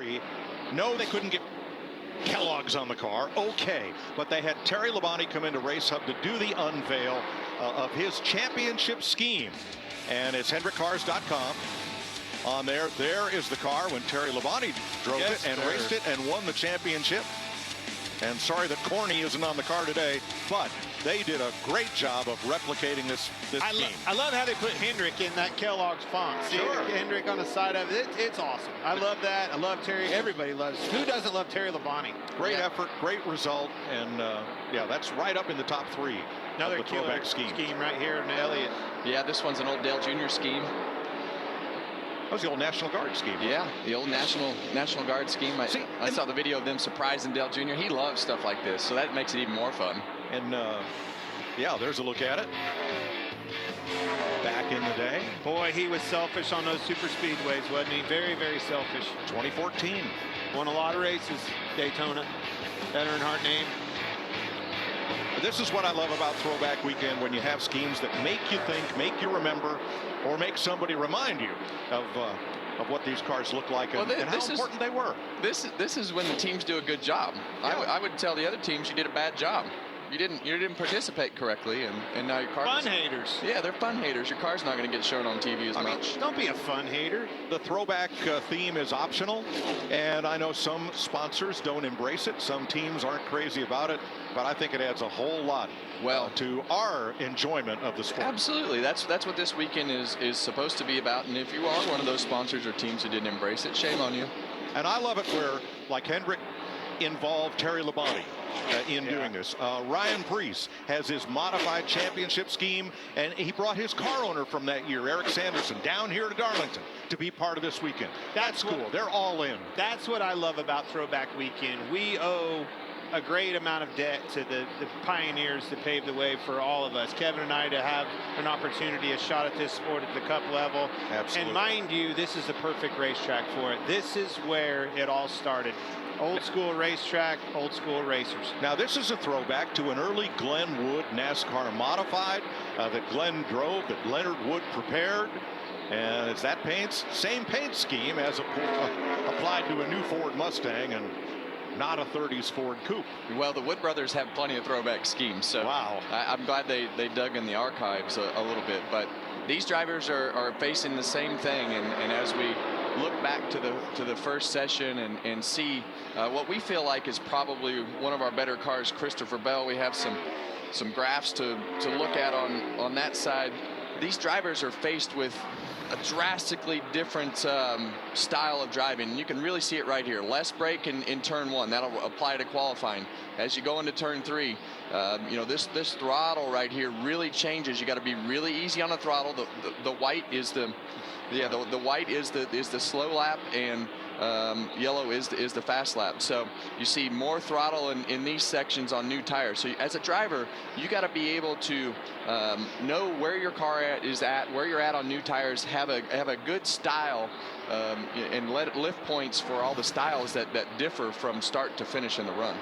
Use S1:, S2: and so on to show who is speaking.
S1: Terry. No, they couldn't get Kellogg's on the car. Okay, but they had Terry Labonte come into Race Hub to do the unveil of his championship scheme. And it's HendrickCars.com. On there is the car when Terry Labonte drove it and raced it and won the championship. And sorry that Corny isn't on the car today, but they did a great job of replicating this scheme.
S2: I love how they put Hendrick in that Kellogg's font. See Hendrick on the side of it. It's awesome. I love that. I love Terry. Everybody loves. Who doesn't love Terry Labonte?
S1: Great effort, great result, and yeah, that's right up in the top 3.
S2: Another
S1: of the throwback scheme
S2: right here in Elliott.
S3: Yeah, this one's an old Dale Jr. scheme.
S1: That was the old National Guard scheme.
S3: Yeah, the old National Guard scheme. I saw the video of them surprising Dale Jr. He loves stuff like this, so that makes it even more fun.
S1: And yeah, there's a look at it. Back in the day.
S2: Boy, he was selfish on those super speedways, wasn't he? Very, very selfish.
S1: 2014.
S2: Won a lot of races, Daytona. That Earnhardt name.
S1: This is what I love about Throwback Weekend, when you have schemes that make you think, make you remember, or make somebody remind you of what these cars look like and how important they were.
S3: This is when the teams do a good job. Yeah. I would tell the other teams you did a bad job. You didn't participate correctly, and now your car.
S2: Fun haters.
S3: Yeah, they're fun haters. Your car's not going to get shown on TV as much.
S2: Don't be a fun hater.
S1: The throwback theme is optional, and I know some sponsors don't embrace it. Some teams aren't crazy about it, but I think it adds a whole lot to our enjoyment of the sport.
S3: Absolutely, that's what this weekend is supposed to be about. And if you are one of those sponsors or teams who didn't embrace it, shame on you.
S1: And I love it where, like Hendrick involved Terry Labonte in doing this. Ryan Preece has his modified championship scheme, and he brought his car owner from that year, Eric Sanderson, down here to Darlington to be part of this weekend. That's cool. They're all in.
S2: That's what I love about Throwback Weekend. We owe a great amount of debt to the pioneers that paved the way for all of us, Kevin and I, to have an opportunity, a shot at this sport at the Cup level.
S1: Absolutely.
S2: And mind you, this is the perfect racetrack for it. This is where it all started. Old school racetrack, old school racers.
S1: Now this is a throwback to an early Glenn Wood NASCAR modified that Glenn drove, that Leonard Wood prepared. And it's that same paint scheme as applied to a new Ford Mustang and not a 30s Ford Coupe.
S3: Well, the Wood brothers have plenty of throwback schemes, so
S1: wow.
S3: I'm glad they dug in the archives a little bit. But these drivers are facing the same thing, and as we look back to the first session and see what we feel like is probably one of our better cars, Christopher Bell. We have some graphs to look at on that side. These drivers are faced with a drastically different style of driving. And you can really see it right here. Less brake in turn 1. That'll apply to qualifying. As you go into turn 3, you know, this throttle right here really changes. You got to be really easy on the throttle. The white is the white is the slow lap, and yellow is the fast lap. So you see more throttle in these sections on new tires. So as a driver, you got to be able to know where your car is at, where you're at on new tires, have a good style, and let it lift points for all the styles that differ from start to finish in the run.